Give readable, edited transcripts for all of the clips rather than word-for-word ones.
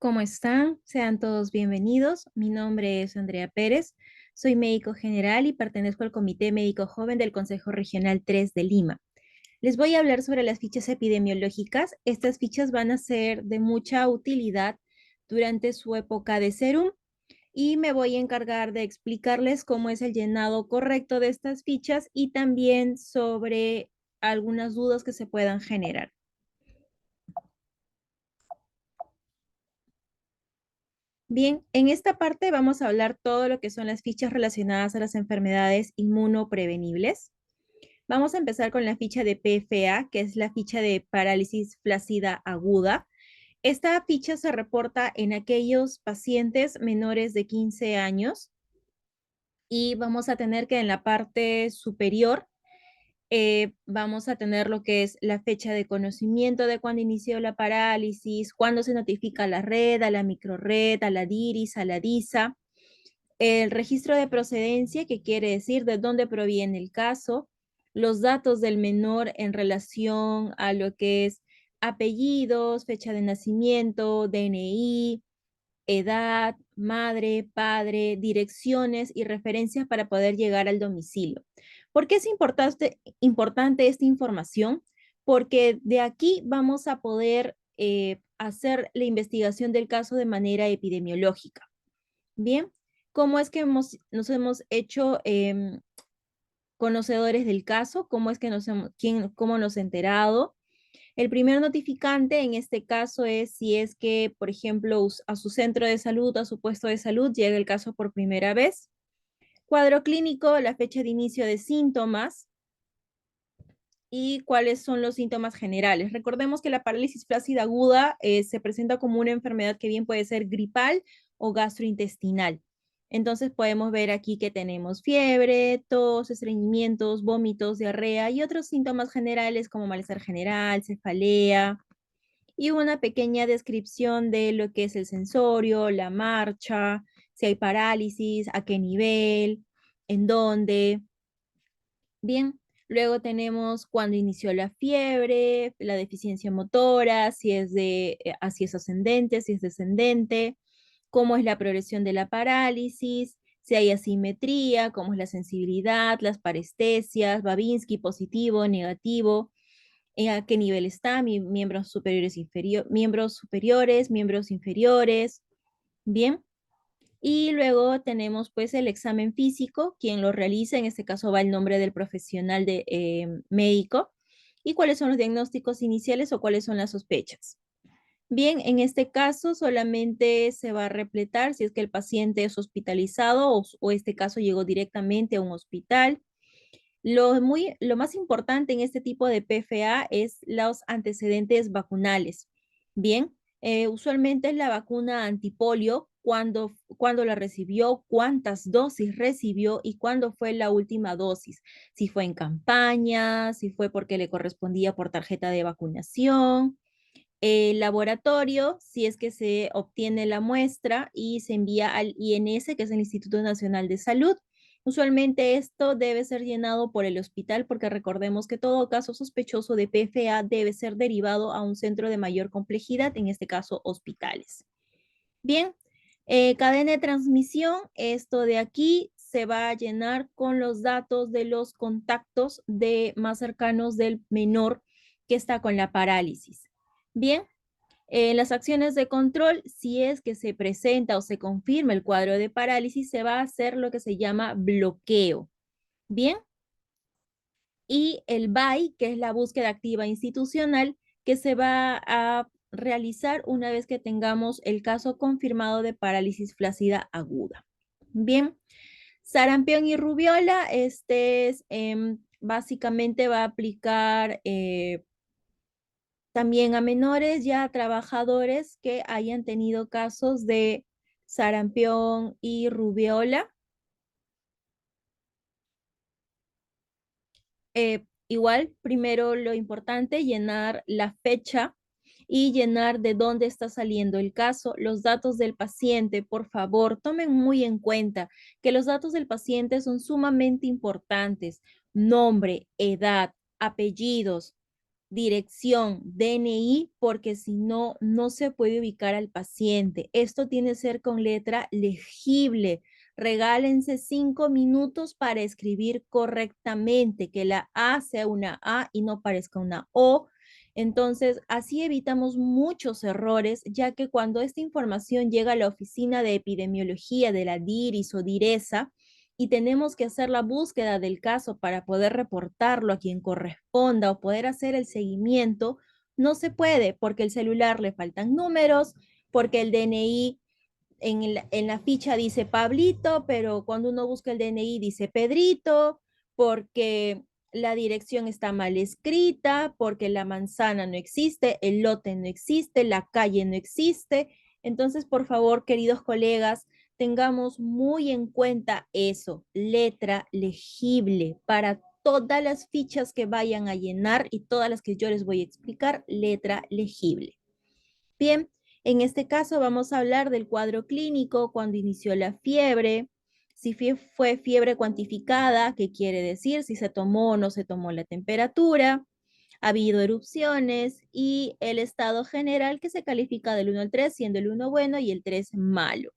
¿Cómo están? Sean todos bienvenidos. Mi nombre es Andrea Pérez. Soy médico general y pertenezco al Comité Médico Joven del Consejo Regional 3 de Lima. Les voy a hablar sobre las fichas epidemiológicas. Estas fichas van a ser de mucha utilidad durante su época de Serum y me voy a encargar de explicarles cómo es el llenado correcto de estas fichas y también sobre algunas dudas que se puedan generar. Bien, en esta parte vamos a hablar todo lo que son las fichas relacionadas a las enfermedades inmunoprevenibles. Vamos a empezar con la ficha de PFA, que es la ficha de parálisis flácida aguda. Esta ficha se reporta en aquellos pacientes menores de 15 años y vamos a tener que en la parte superior vamos a tener lo que es la fecha de conocimiento de cuando inició la parálisis, cuándo se notifica a la red, a la microred, a la DIRIS, a la DISA, el registro de procedencia, que quiere decir de dónde proviene el caso, los datos del menor en relación a lo que es apellidos, fecha de nacimiento, DNI, edad, madre, padre, direcciones y referencias para poder llegar al domicilio. ¿Por qué es importante esta información? Porque de aquí vamos a poder hacer la investigación del caso de manera epidemiológica. Bien, ¿cómo es que nos hemos hecho conocedores del caso? ¿Cómo es que cómo nos ha enterado? El primer notificante en este caso es si es que, por ejemplo, a su centro de salud, a su puesto de salud, llega el caso por primera vez. Cuadro clínico, la fecha de inicio de síntomas y cuáles son los síntomas generales. Recordemos que la parálisis flácida aguda se presenta como una enfermedad que bien puede ser gripal o gastrointestinal. Entonces podemos ver aquí que tenemos fiebre, tos, estreñimientos, vómitos, diarrea y otros síntomas generales como malestar general, cefalea, y una pequeña descripción de lo que es el sensorio, la marcha, si hay parálisis, a qué nivel, en dónde. Bien, luego tenemos cuándo inició la fiebre, la deficiencia motora, si es ascendente, si es descendente, cómo es la progresión de la parálisis, si hay asimetría, cómo es la sensibilidad, las parestesias, Babinski positivo, negativo, a qué nivel está, miembros superiores, miembros inferiores. Bien. Y luego tenemos pues el examen físico, quien lo realiza, en este caso va el nombre del profesional médico, y cuáles son los diagnósticos iniciales o cuáles son las sospechas. Bien, en este caso solamente se va a repletar si es que el paciente es hospitalizado o este caso llegó directamente a un hospital. Lo más importante en este tipo de PFA es los antecedentes vacunales. Bien, usualmente es la vacuna antipolio, cuando la recibió, cuántas dosis recibió y cuándo fue la última dosis. Si fue en campaña, si fue porque le correspondía por tarjeta de vacunación. El laboratorio, si es que se obtiene la muestra y se envía al INS, que es el Instituto Nacional de Salud. Usualmente esto debe ser llenado por el hospital porque recordemos que todo caso sospechoso de PFA debe ser derivado a un centro de mayor complejidad, en este caso hospitales. Bien, cadena de transmisión, esto de aquí se va a llenar con los datos de los contactos más cercanos del menor que está con la parálisis. Bien, las acciones de control, si es que se presenta o se confirma el cuadro de parálisis, se va a hacer lo que se llama bloqueo. Bien, y el BAI, que es la búsqueda activa institucional, que se va a realizar una vez que tengamos el caso confirmado de parálisis flácida aguda. Bien, sarampión y rubiola, básicamente va a aplicar también a menores ya trabajadores que hayan tenido casos de sarampión y rubiola. Igual, primero lo importante, llenar la fecha y llenar de dónde está saliendo el caso, los datos del paciente. Por favor, tomen muy en cuenta que los datos del paciente son sumamente importantes. Nombre, edad, apellidos, dirección, DNI, porque si no, no se puede ubicar al paciente. Esto tiene que ser con letra legible. Regálense 5 minutos para escribir correctamente, que la A sea una A y no parezca una O. Entonces, así evitamos muchos errores, ya que cuando esta información llega a la oficina de epidemiología de la DIRIS o DIRESA, y tenemos que hacer la búsqueda del caso para poder reportarlo a quien corresponda o poder hacer el seguimiento, no se puede porque el celular le faltan números, porque el DNI en la ficha dice Pablito, pero cuando uno busca el DNI dice Pedrito, porque la dirección está mal escrita, porque la manzana no existe, el lote no existe, la calle no existe. Entonces, por favor, queridos colegas, tengamos muy en cuenta eso, letra legible para todas las fichas que vayan a llenar y todas las que yo les voy a explicar, letra legible. Bien, en este caso vamos a hablar del cuadro clínico, cuando inició la fiebre, si fue fiebre cuantificada, qué quiere decir, si se tomó o no se tomó la temperatura, ha habido erupciones y el estado general que se califica del 1 al 3, siendo el 1 bueno y el 3 malo.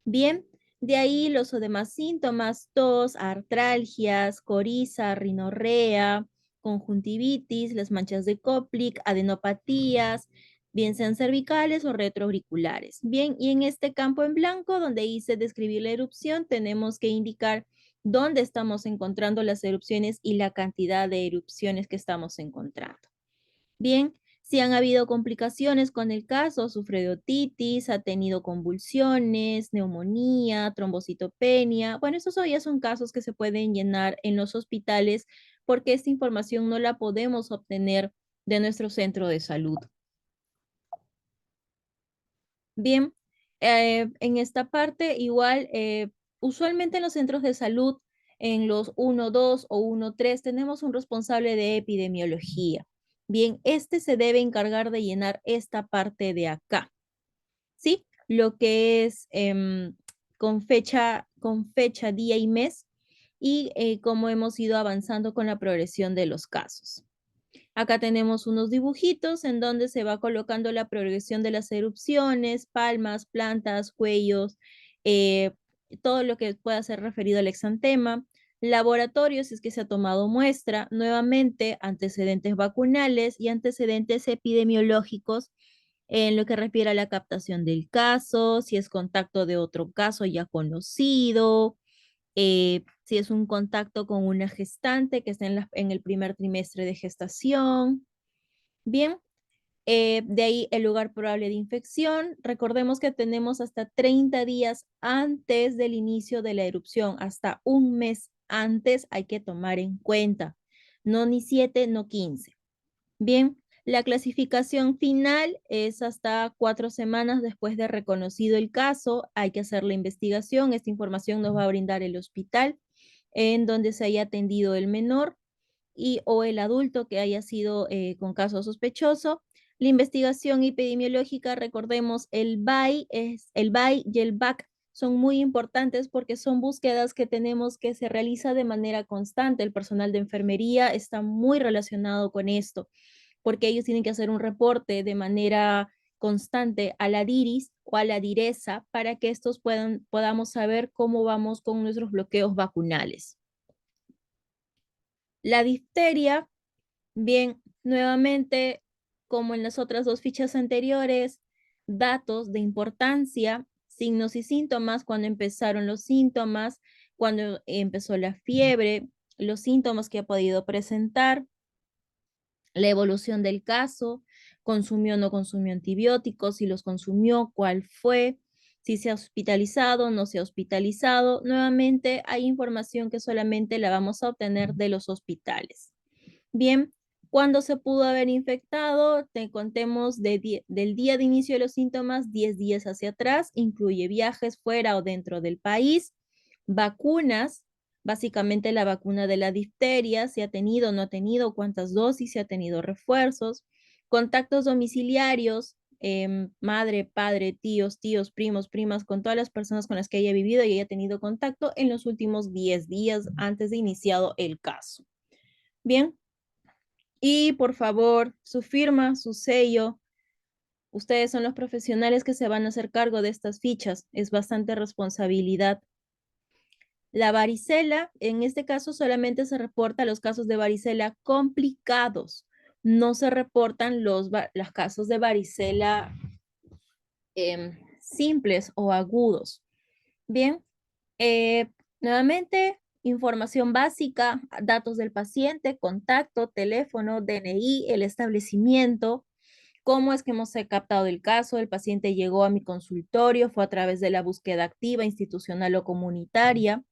Bien, de ahí los demás síntomas, tos, artralgias, coriza, rinorrea, conjuntivitis, las manchas de Koplik, adenopatías, bien sean cervicales o retroauriculares. Bien, y en este campo en blanco, donde hice describir la erupción, tenemos que indicar dónde estamos encontrando las erupciones y la cantidad de erupciones que estamos encontrando. Bien, si han habido complicaciones con el caso, sufre de otitis, ha tenido convulsiones, neumonía, trombocitopenia. Bueno, esos ya son casos que se pueden llenar en los hospitales porque esta información no la podemos obtener de nuestro centro de salud. Bien, en esta parte igual, usualmente en los centros de salud, en los 1-2 o 1-3, tenemos un responsable de epidemiología. Bien, este se debe encargar de llenar esta parte de acá, ¿sí? Lo que es con fecha, día y mes, y cómo hemos ido avanzando con la progresión de los casos. Acá tenemos unos dibujitos en donde se va colocando la progresión de las erupciones, palmas, plantas, cuellos, eh, todo lo que pueda ser referido al exantema. Laboratorios, si es que se ha tomado muestra, nuevamente antecedentes vacunales y antecedentes epidemiológicos en lo que refiere a la captación del caso, si es contacto de otro caso ya conocido, si es un contacto con una gestante que está en el primer trimestre de gestación. Bien, de ahí el lugar probable de infección. Recordemos que tenemos hasta 30 días antes del inicio de la erupción, hasta un mes antes hay que tomar en cuenta. No ni 7, no 15. Bien, la clasificación final es hasta 4 semanas después de reconocido el caso. Hay que hacer la investigación. Esta información nos va a brindar el hospital en donde se haya atendido el menor y o el adulto que haya sido con caso sospechoso. La investigación epidemiológica, recordemos, el BAI y el BAC son muy importantes porque son búsquedas que tenemos que se realiza de manera constante. El personal de enfermería está muy relacionado con esto porque ellos tienen que hacer un reporte de manera constante a la DIRIS o a la DIRESA para que estos podamos saber cómo vamos con nuestros bloqueos vacunales. La difteria, bien, nuevamente, como en las otras dos fichas anteriores, datos de importancia, signos y síntomas, cuando empezaron los síntomas, cuando empezó la fiebre, los síntomas que ha podido presentar, la evolución del caso, consumió o no consumió antibióticos, si los consumió, cuál fue, si se ha hospitalizado, no se ha hospitalizado. Nuevamente hay información que solamente la vamos a obtener de los hospitales. Bien, ¿cuándo se pudo haber infectado? Te contemos del día de inicio de los síntomas, 10 días hacia atrás, incluye viajes fuera o dentro del país, vacunas, básicamente la vacuna de la difteria, si ha tenido o no ha tenido, cuántas dosis, si ha tenido refuerzos, contactos domiciliarios, madre, padre, tíos, primos, primas, con todas las personas con las que haya vivido y haya tenido contacto en los últimos 10 días antes de iniciado el caso. Bien, Y por favor, su firma, su sello. Ustedes son los profesionales que se van a hacer cargo de estas fichas. Es bastante responsabilidad. La varicela, en este caso solamente se reporta los casos de varicela complicados. No se reportan los casos de varicela simples o agudos. Bien, nuevamente, información básica, datos del paciente, contacto, teléfono, DNI, el establecimiento, cómo es que hemos captado el caso, el paciente llegó a mi consultorio, fue a través de la búsqueda activa, institucional o comunitaria,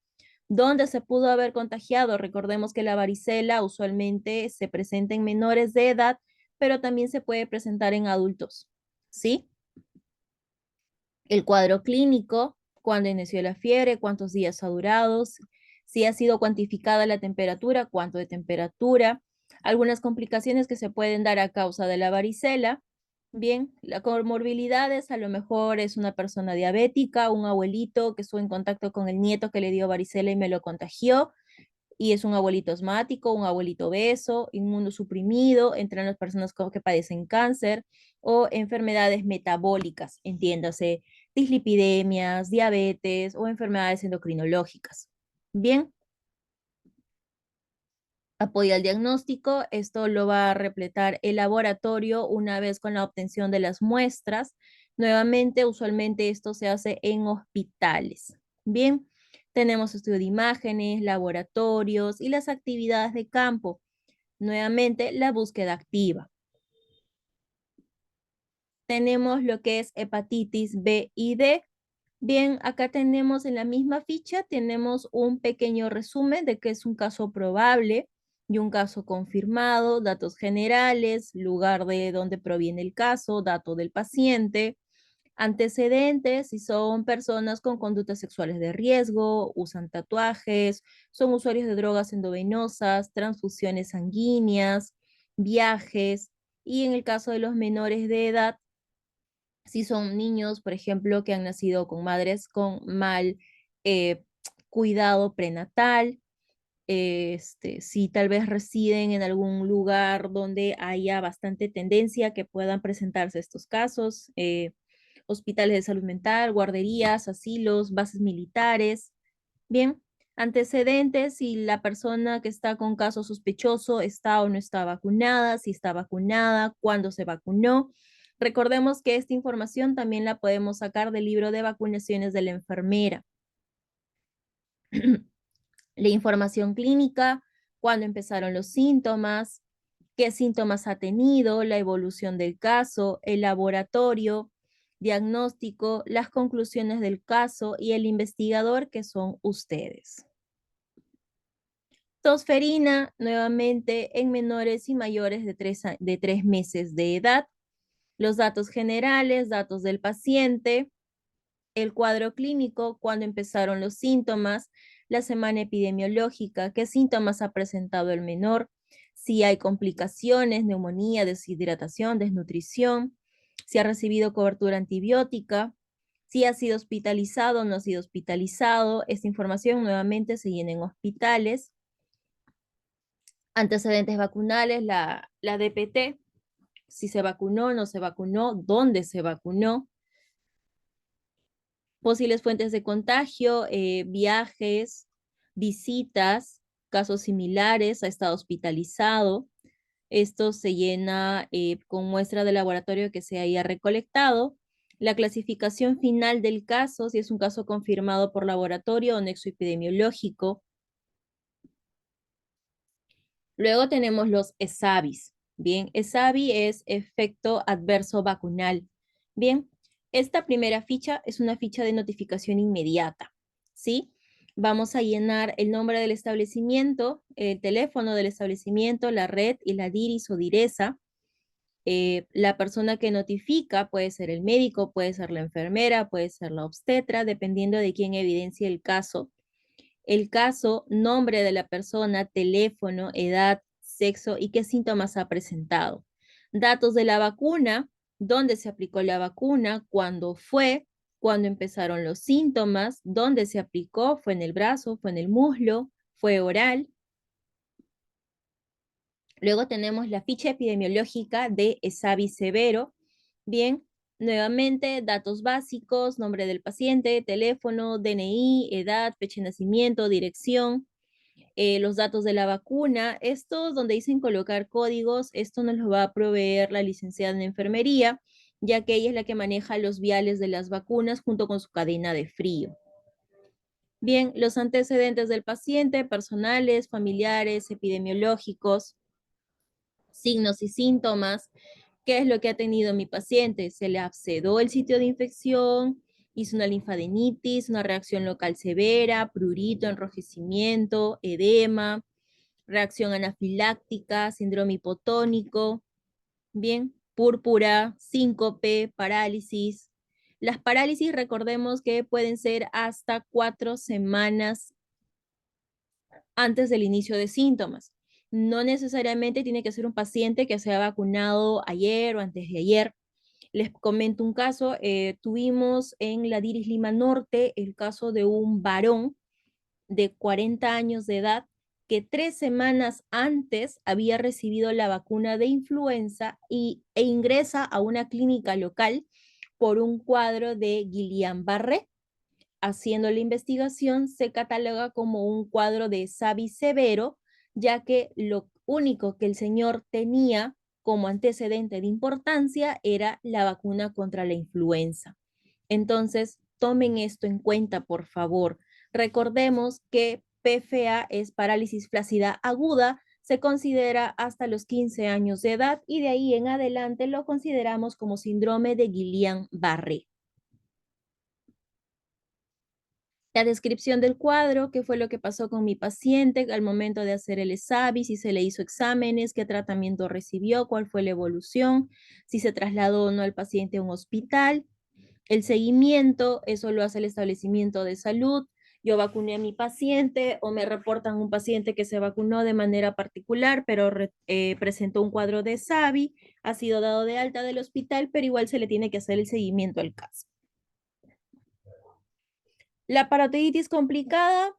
dónde se pudo haber contagiado. Recordemos que la varicela usualmente se presenta en menores de edad, pero también se puede presentar en adultos, ¿sí? El cuadro clínico, cuándo inició la fiebre, cuántos días ha durado, si ha sido cuantificada la temperatura, cuánto de temperatura, algunas complicaciones que se pueden dar a causa de la varicela. Bien, las comorbilidades, a lo mejor es una persona diabética, un abuelito que estuvo en contacto con el nieto que le dio varicela y me lo contagió, y es un abuelito asmático, un abuelito obeso, inmunosuprimido, entre las personas que padecen cáncer o enfermedades metabólicas, entiéndase, dislipidemias, diabetes o enfermedades endocrinológicas. Bien, apoyo al diagnóstico, esto lo va a repletar el laboratorio una vez con la obtención de las muestras. Nuevamente, usualmente esto se hace en hospitales. Bien, tenemos estudio de imágenes, laboratorios y las actividades de campo. Nuevamente, la búsqueda activa. Tenemos lo que es hepatitis B y D. Bien, acá tenemos en la misma ficha, tenemos un pequeño resumen de qué es un caso probable y un caso confirmado, datos generales, lugar de donde proviene el caso, dato del paciente, antecedentes, si son personas con conductas sexuales de riesgo, usan tatuajes, son usuarios de drogas endovenosas, transfusiones sanguíneas, viajes, y en el caso de los menores de edad, si son niños, por ejemplo, que han nacido con madres con mal eh, cuidado prenatal, si tal vez residen en algún lugar donde haya bastante tendencia que puedan presentarse estos casos, hospitales de salud mental, guarderías, asilos, bases militares. Bien, antecedentes, si la persona que está con caso sospechoso está o no está vacunada, si está vacunada, cuándo se vacunó. Recordemos que esta información también la podemos sacar del libro de vacunaciones de la enfermera. La información clínica, cuándo empezaron los síntomas, qué síntomas ha tenido, la evolución del caso, el laboratorio, diagnóstico, las conclusiones del caso y el investigador que son ustedes. Tosferina, nuevamente en menores y mayores de 3 meses de edad. Los datos generales, datos del paciente, el cuadro clínico, cuándo empezaron los síntomas, la semana epidemiológica, qué síntomas ha presentado el menor, si hay complicaciones, neumonía, deshidratación, desnutrición, si ha recibido cobertura antibiótica, si ha sido hospitalizado o no ha sido hospitalizado. Esta información nuevamente se llena en hospitales. Antecedentes vacunales, la DPT, si se vacunó, no se vacunó, dónde se vacunó, posibles fuentes de contagio, viajes, visitas, casos similares, ha estado hospitalizado. Esto se llena con muestra de laboratorio que se haya recolectado. La clasificación final del caso, si es un caso confirmado por laboratorio o nexo epidemiológico. Luego tenemos los ESAVIs. Bien, ESAVI es efecto adverso vacunal. Bien, esta primera ficha es una ficha de notificación inmediata, ¿sí? Vamos a llenar el nombre del establecimiento, el teléfono del establecimiento, la red y la DIRIS o DIRESA. La persona que notifica puede ser el médico, puede ser la enfermera, puede ser la obstetra, dependiendo de quién evidencie el caso, nombre de la persona, teléfono, edad, sexo y qué síntomas ha presentado. Datos de la vacuna, dónde se aplicó la vacuna, cuándo fue, cuándo empezaron los síntomas, dónde se aplicó, fue en el brazo, fue en el muslo, fue oral. Luego tenemos la ficha epidemiológica de ESAVI severo. Bien, nuevamente datos básicos, nombre del paciente, teléfono, DNI, edad, fecha de nacimiento, dirección, los datos de la vacuna. Estos donde dicen colocar códigos, esto nos lo va a proveer la licenciada en enfermería, ya que ella es la que maneja los viales de las vacunas junto con su cadena de frío. Bien, los antecedentes del paciente, personales, familiares, epidemiológicos, signos y síntomas. ¿Qué es lo que ha tenido mi paciente? Se le abscedó el sitio de infección, hizo una linfadenitis, una reacción local severa, prurito, enrojecimiento, edema, reacción anafiláctica, síndrome hipotónico, bien, púrpura, síncope, parálisis. Las parálisis, recordemos que pueden ser hasta 4 semanas antes del inicio de síntomas. No necesariamente tiene que ser un paciente que se ha vacunado ayer o antes de ayer. Les comento un caso, tuvimos en la Diris Lima Norte el caso de un varón de 40 años de edad que 3 semanas antes había recibido la vacuna de influenza e ingresa a una clínica local por un cuadro de Guillain-Barré. Haciendo la investigación, se cataloga como un cuadro de SAVI severo, ya que lo único que el señor tenía como antecedente de importancia era la vacuna contra la influenza. Entonces, tomen esto en cuenta, por favor. Recordemos que PFA es parálisis flácida aguda, se considera hasta los 15 años de edad y de ahí en adelante lo consideramos como síndrome de Guillain-Barré. La descripción del cuadro, qué fue lo que pasó con mi paciente al momento de hacer el ESAVI, si se le hizo exámenes, qué tratamiento recibió, cuál fue la evolución, si se trasladó o no al paciente a un hospital. El seguimiento, eso lo hace el establecimiento de salud. Yo vacuné a mi paciente o me reportan un paciente que se vacunó de manera particular, pero presentó un cuadro de SAVI, ha sido dado de alta del hospital, pero igual se le tiene que hacer el seguimiento al caso. La parotiditis complicada,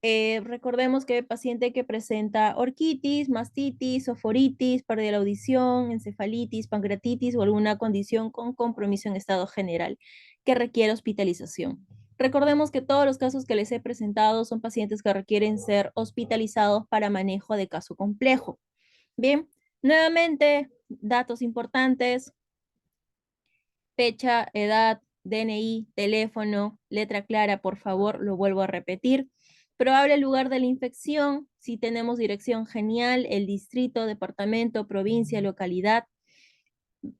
recordemos que el paciente que presenta orquitis, mastitis, soforitis, pérdida de la audición, encefalitis, pancreatitis o alguna condición con compromiso en estado general que requiere hospitalización. Recordemos que todos los casos que les he presentado son pacientes que requieren ser hospitalizados para manejo de caso complejo. Bien, nuevamente, datos importantes, fecha, edad, DNI, teléfono, letra clara, por favor, lo vuelvo a repetir. Probable lugar de la infección, si tenemos dirección, genial, el distrito, departamento, provincia, localidad.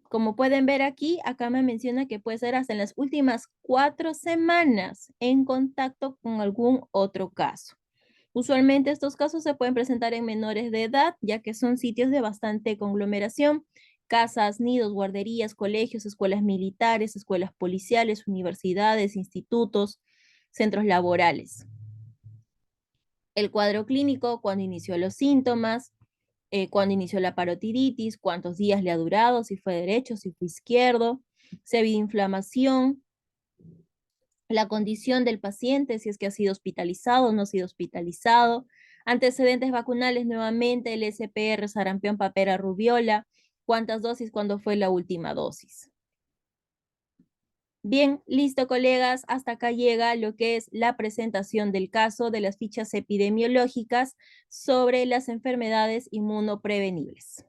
Como pueden ver aquí, acá me menciona que puede ser hasta en las últimas 4 semanas en contacto con algún otro caso. Usualmente estos casos se pueden presentar en menores de edad, ya que son sitios de bastante conglomeración, casas, nidos, guarderías, colegios, escuelas militares, escuelas policiales, universidades, institutos, centros laborales. El cuadro clínico, cuando inició los síntomas, cuando inició la parotiditis, cuántos días le ha durado, si fue derecho, si fue izquierdo, si ha habido inflamación, la condición del paciente, si es que ha sido hospitalizado o no ha sido hospitalizado, antecedentes vacunales nuevamente, el SPR, sarampión, papera, rubiola, cuántas dosis, cuándo fue la última dosis. Bien, listo colegas, hasta acá llega lo que es la presentación del caso de las fichas epidemiológicas sobre las enfermedades inmunoprevenibles.